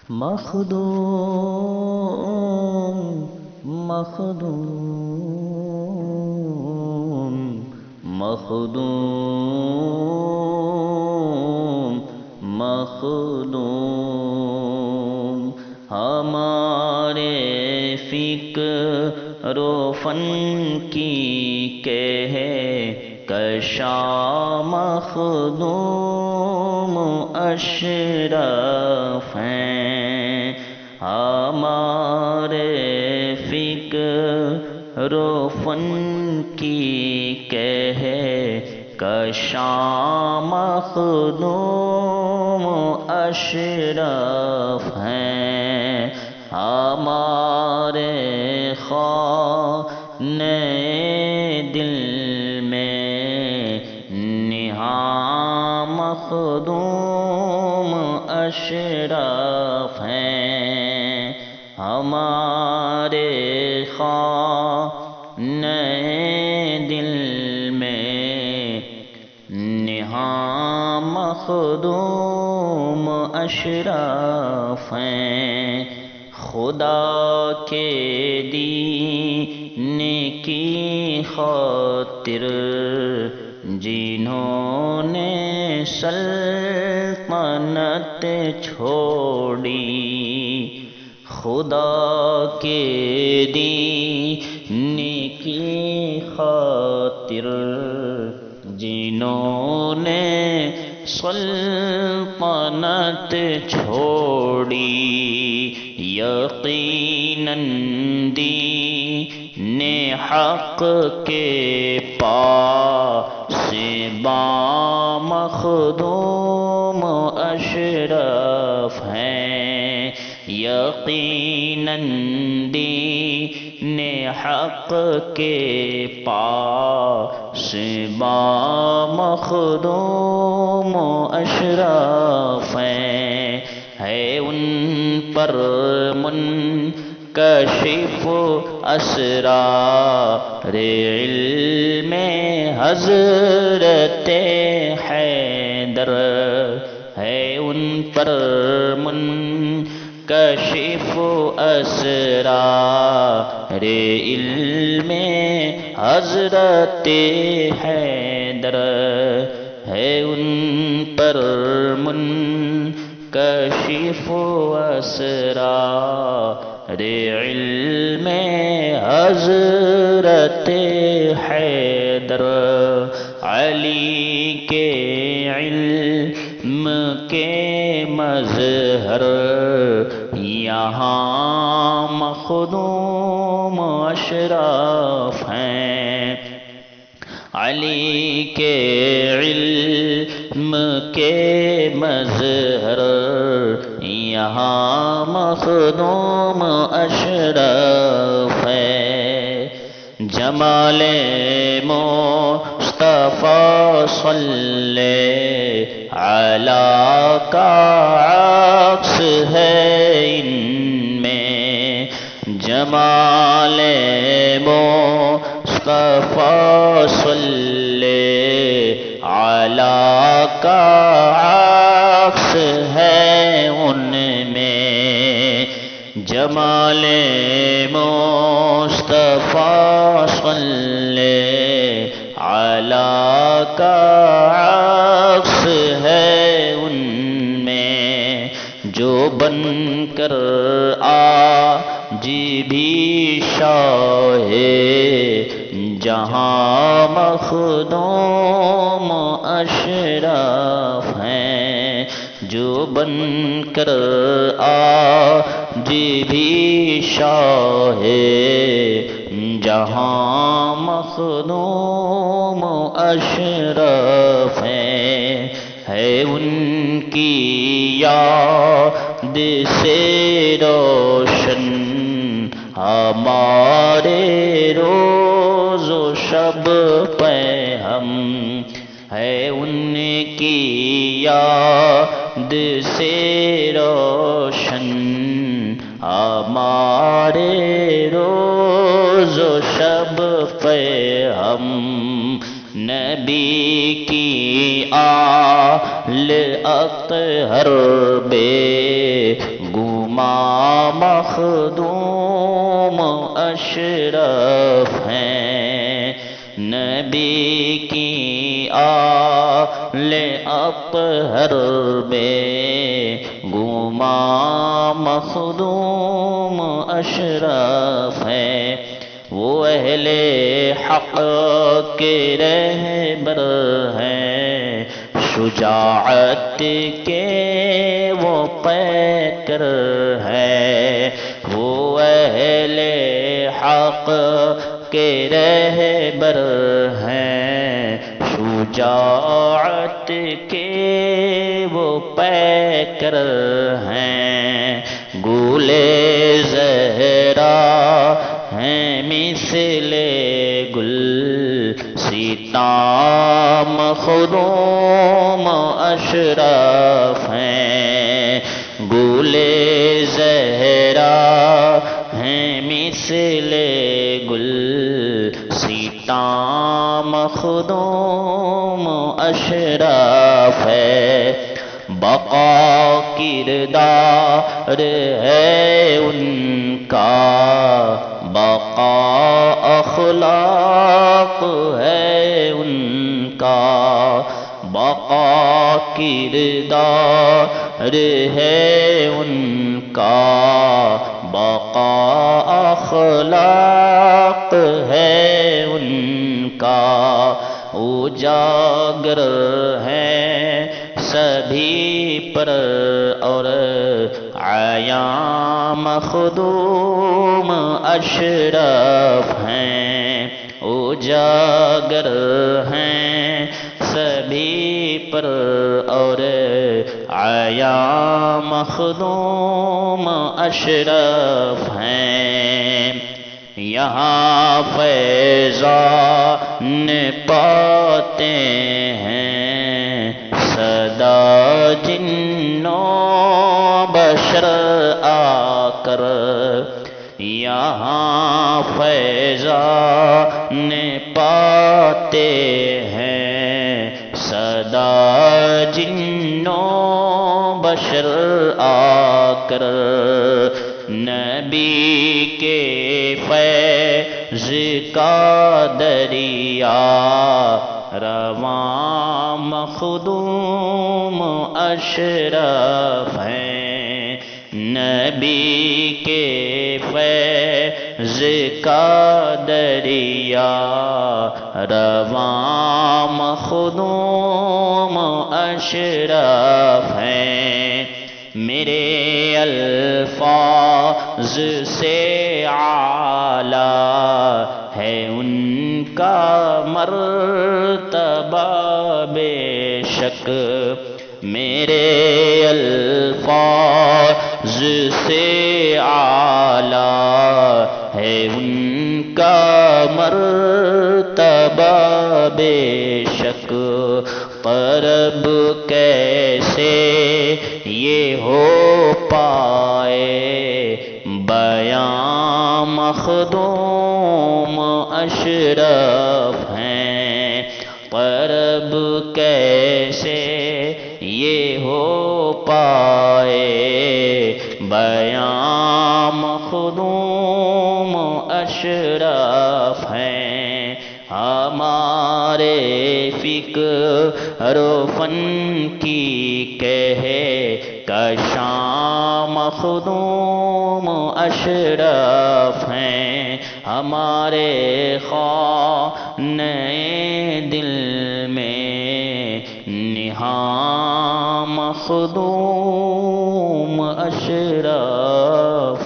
مخدوم مخدوم مخدوم مخدوم ہمارے فکر و فن کی کشا مخدوم اشرف ہیں ہمارے فکر و فن کی کشا مخدوم اشرف ہیں ہمارے خانے دل مخدوم اشرف ہیں ہمارے خانے دل میں نہاں مخدوم اشرف ہیں خدا کے دین کی خاطر جنہوں نے سلطنت چھوڑی خدا کے دین کی خاطر جنہوں نے سلطنت چھوڑی یقیناً دین حق کے پاس مخدوم اشرف ہیں یقیناً دین حق کے پاس مخدوم اشرف ہیں ہے ان پر منکشف اسرار علم حضرت حیدر ہے ان پر منکشف اسرار علم حضرت حیدر ہے ان پر منکشف اسرار علم حضرت حیدر علی کے علم کے مظہر یہاں مخدوم اشرف ہیں علی کے علم کے مظہر یہاں مخدوم اشرف ہے جمال مصطفیٰ صلی علیہ کا عکس ہے ان میں جمال مصطفیٰ صلی علیہ کا عکس ہے ان میں جمال مصطفیٰ صلی علیہ کا عکس ہے ان میں جو بن کر آج بھی شاہ جہاں مخدوم اشرف ہیں جو بن کر آج بھی شاہ جہاں مخدوم اشرف ہیں ہے ان کی یاد سے روشن ہمارے روز و شب پہ ہم ہے ان کی یاد سے روشن ہمارے روز و شب پہ ہم نبی کی آل اطہر بے گو مخدوم اشرف ہیں، نبی کی آل اطہر بے گما مخدوم اشرف ہیں، وہ اہل حق کے رہبر ہیں، شجاعت کے وہ پیکر ہے، وہ اہل حق کے رہبر ہیں، شجاعت کے وہ پیکر ہیں، گولے زہرا ہیں مثل گل سیتا مخدوم اشرف ہیں، گولے زہرا ہیں مثل گل سیتا مخدوم اشرف ہے، بقا کردار ہے ان کا، بقا اخلاق ہے ان کا، بقا کردار ہے ان کا، بقا اخلاق ہے ان کا، اجاگر ہے سبھی پر اور عیاں مخدوم اشرف ہیں، اجاگر ہیں سبھی پر اور عیاں مخدوم اشرف ہیں، یہاں فیضان پاتے ہیں صدا جنوں بشر آ کر، یہاں فیضان پاتے ہیں صدا جنوں بشر آ کر، نبی کے فیض کا دریا رواں مخدوم اشرف ہیں، نبی کے فیض کا دریا رواں مخدوم اشرف ہیں، میرے الفاظ سے اعلیٰ ہے ان کا مرتبہ بے شک، میرے الفاظ سے اعلیٰ ہے ان کا مرتبہ بے شک، طرب کیسے یہ ہو پائے بیاں مخدوم اشرف ہیں، طرب کیسے یہ ہو پائے بیاں مخدوم اشرف ہیں، ہمارے فکر و فن کی کہے کشاں مخدوم اشرف ہیں، ہمارے خانہ دل میں نہاں مخدوم اشرف